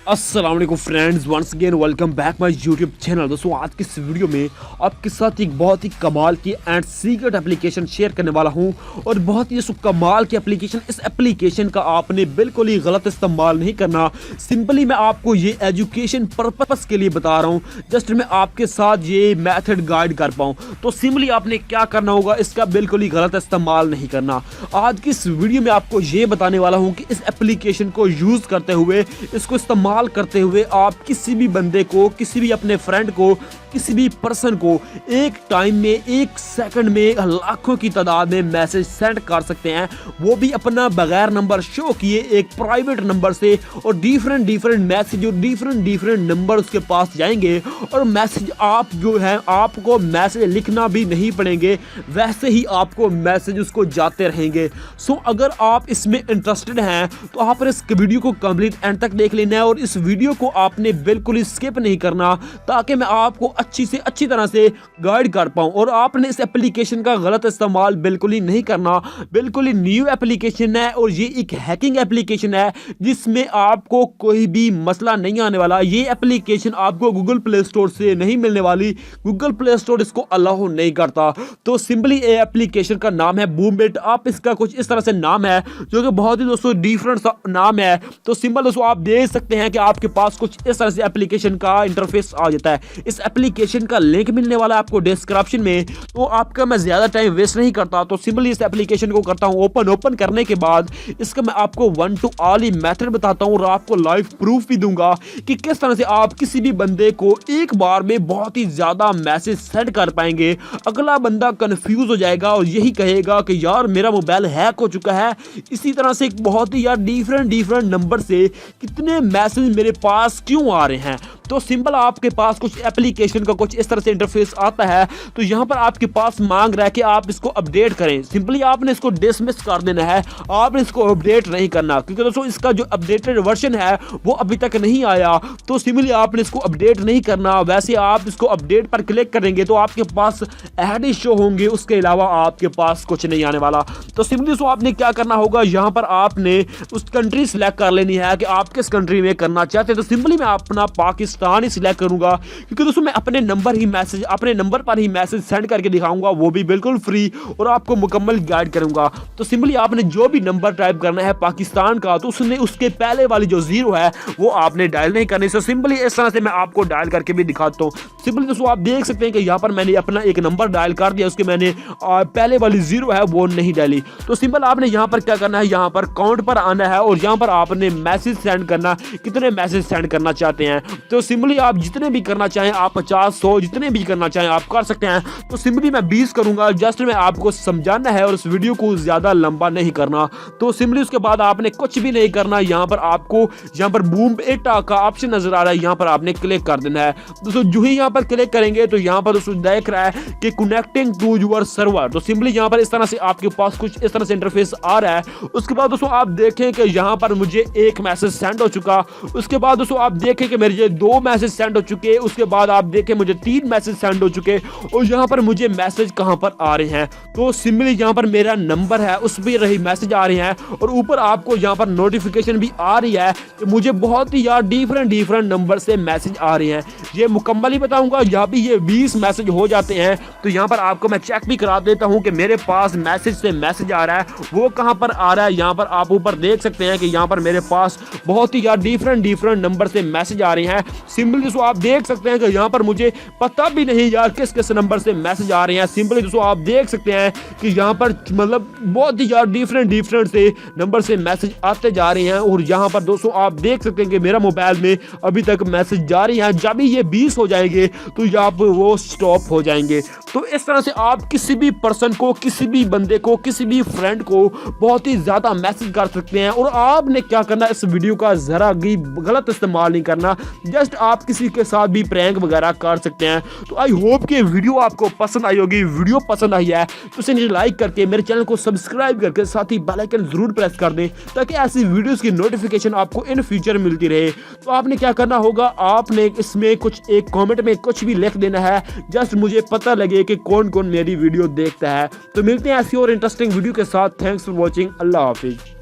अस्सलाम वालेकुम friends, once again welcome back my YouTube channel. दोस्तों आज की इस वीडियो में आपके साथ एक बहुत ही कमाल की एंड सीक्रेट एप्लीकेशन शेयर करने वाला हूं और बहुत ही कमाल की एप्लीकेशन। इस एप्लीकेशन का आपने बिल्कुल ही गलत इस्तेमाल नहीं करना। सिंपली मैं आपको ये एजुकेशन पर्पस के लिए बता रहा हूँ, जस्ट मैं आपके साथ ये मेथड गाइड कर पाऊँ। तो सिंपली आपने क्या करना होगा, इसका बिल्कुल ही गलत इस्तेमाल नहीं करना। आज की इस वीडियो में आपको ये बताने वाला हूँ कि इस एप्लीकेशन को यूज़ करते हुए, इसको इस्तेमाल करते हुए आप किसी भी बंदे को, किसी भी अपने फ्रेंड को, किसी भी पर्सन को एक टाइम में, एक सेकंड में लाखों की तादाद में मैसेज सेंड कर सकते हैं, वो भी अपना बगैर नंबर शो किए एक प्राइवेट नंबर से। और डिफरेंट मैसेज और डिफरेंट नंबर उसके पास जाएंगे और मैसेज आप जो है, आपको मैसेज लिखना भी नहीं पड़ेंगे, वैसे ही आपको मैसेज उसको जाते रहेंगे। सो अगर आप इसमें इंटरेस्टेड हैं तो आप इस वीडियो को कंप्लीट एंड तक देख लेना है और इस वीडियो को आपने बिल्कुल स्किप नहीं करना, ताकि मैं आपको अच्छी तरह से गाइड कर पाऊं। और आपने इस एप्लीकेशन का गलत इस्तेमाल बिल्कुल ही नहीं करना। बिल्कुल ही न्यू एप्लीकेशन है और ये एक हैकिंग एप्लीकेशन है जिसमें आपको कोई भी मसला नहीं आने वाला। ये एप्लीकेशन आपको गूगल प्ले स्टोर से नहीं मिलने वाली, गूगल प्ले स्टोर इसको अलाउ नहीं करता। तो सिंपली ये एप्लीकेशन का नाम है बूमबिट। आप इसका कुछ इस तरह से नाम है जो कि बहुत ही दोस्तों डिफरेंट सा नाम है। तो सिंपल दोस्तों आप देख सकते हैं कि आपके पास कुछ इस तरह से एप्लीकेशन का इंटरफेस आ जाता है। इस एप्लीकेशन का लिंक मिलने वाला है आपको डिस्क्रिप्शन में। तो आपका मैं ज्यादा टाइम वेस्ट नहीं करता, तो सिंपली इस एप्लीकेशन को करता हूं ओपन करने के बाद इसका मैं आपको one two all he method बताता हूं और आपको लाइव प्रूफ भी दूंगा कि किस तरह से आप किसी भी बंदे को एक बार में बहुत ही ज्यादा मैसेज सेंड कर पाएंगे। अगला बंदा कंफ्यूज हो जाएगा और यही कहेगा कि यार मेरा मोबाइल हैक हो चुका है, इसी तरह से बहुत ही यार डिफरेंट नंबर से कितने मैसेज मेरे पास क्यों आ रहे हैं। तो सिंपल आपके पास कुछ एप्लीकेशन का कुछ इस तरह से इंटरफेस आता है। तो यहाँ पर आपके पास मांग रहा है कि आप इसको अपडेट करें। सिंपली आपने इसको डिसमिस कर देना है, आपने इसको अपडेट नहीं करना, क्योंकि दोस्तों इसका जो अपडेटेड वर्जन है वो अभी तक नहीं आया। तो सिंपली आपने इसको अपडेट नहीं करना। वैसे आप इसको अपडेट पर क्लिक करेंगे तो आपके पास ऐड ही शो होंगे, उसके अलावा आपके पास कुछ नहीं आने वाला। तो सिंपली दोस्तों आपने क्या करना होगा, यहाँ पर आपने उस कंट्री सिलेक्ट कर लेनी है कि आप किस कंट्री में करना चाहते हैं। तो सिंपली मैं अपना पाकिस्तान ही सिलेक्ट करूंगा, क्योंकि दोस्तों मैं अपने नंबर पर ही मैसेज सेंड करके दिखाऊंगा, वो भी बिल्कुल फ्री, और आपको मुकम्मल गाइड करूंगा। तो सिंपली आपने जो भी नंबर टाइप करना है पाकिस्तान का, तो उसके पहले वाली जो 0 है वो आपने डायल नहीं करनी। सो सिंपली इस तरह से मैं आपको डायल करके भी दिखाता हूँ। सिंपली दोस्तों आप देख सकते हैं कि यहाँ पर मैंने अपना एक नंबर डायल कर दिया, उसके मैंने पहले वाली 0 है वो नहीं डाली। तो सिंपल आपने यहाँ पर क्या करना है, यहाँ पर काउंट पर आना है और यहाँ पर आपने मैसेज सेंड करना, कितने मैसेज सेंड करना चाहते हैं। तो सिंपली आप जितने भी करना चाहें, आप 50 100 जितने भी करना चाहें आप कर सकते हैं। तो सिंपली मैं 20 करूंगा, जस्ट मैं आपको समझाना है और इस वीडियो को ज्यादा लंबा नहीं करना। तो सिंपली उसके बाद आपने कुछ भी नहीं करना। यहाँ पर आपको यहाँ पर बूमबिट का ऑप्शन नजर आ रहा है, यहाँ पर आपने क्लिक कर देना है। दोस्तों जो ही यहाँ पर क्लिक करेंगे तो यहाँ पर दोस्तों देख रहा है कि कनेक्टिंग टू योर सर्वर। तो सिंपली यहाँ पर इस तरह से आपके पास कुछ इस तरह से इंटरफेस आ रहा है। उसके बाद दोस्तों आप देखें कि यहाँ पर मुझे एक मैसेज सेंड हो चुका। उसके बाद दोस्तों आप देखें कि मेरे 2 मैसेज सेंड हो चुके। उसके बाद आप देखें मुझे 3 मैसेज सेंड हो चुके और यहाँ पर मुझे मैसेज कहां पर आ रहे हैं। तो सिंपली यहाँ पर मेरा नंबर है, उस पर रही मैसेज आ रहे हैं और ऊपर आपको यहाँ पर नोटिफिकेशन भी आ रही है कि मुझे बहुत ही यार डिफरेंट नंबर से मैसेज आ रहे हैं। ये मुकम्मल ही बताऊंगा, यहाँ भी ये 20 मैसेज हो जाते हैं। तो यहाँ पर आपको मैं चेक भी करा देता हूँ कि मेरे पास मैसेज से मैसेज आ रहा है वो कहां पर आ रहा है। यहाँ पर आप ऊपर देख सकते हैं कि यहाँ पर मेरे पास बहुत ही यार डिफरेंट नंबर से मैसेज आ रहे हैं। सिंपली दोस्तों आप देख सकते हैं कि यहाँ पर मुझे पता भी नहीं यार किस नंबर से मैसेज आ रहे हैं। सिंपली दोस्तों आप देख सकते हैं कि यहाँ पर मतलब बहुत ही यार डिफरेंट से नंबर से मैसेज आते जा रहे हैं। और यहाँ पर दोस्तों आप देख सकते हैं कि मेरा मोबाइल में अभी तक मैसेज जारी है। जब भी ये 20 हो जाएंगे तो यहाँ पर वो स्टॉप हो जाएंगे। तो इस तरह से आप किसी भी पर्सन को, किसी भी बंदे को, किसी भी फ्रेंड को बहुत ही ज्यादा मैसेज कर सकते हैं। और आपने क्या करना, इस वीडियो का जरा भी गलत इस्तेमाल नहीं करना, जस्ट आप किसी के साथ भी प्रैंक वगैरह कर सकते हैं। तो आई होप कि वीडियो आपको पसंद आई होगी। वीडियो पसंद आई है तो इसे लाइक करके मेरे चैनल को सब्सक्राइब करके साथ ही बेल आइकन जरूर प्रेस कर दें, ताकि ऐसी वीडियोस की नोटिफिकेशन आपको इन फ्यूचर मिलती रहे। तो आपने क्या करना होगा, आपने इसमें कुछ एक कमेंट में कुछ भी लिख देना है, जस्ट मुझे पता लगे कि कौन कौन मेरी वीडियो देखता है। तो मिलते हैं ऐसी और इंटरेस्टिंग वीडियो के साथ। Thanks for watching. Allah Hafiz.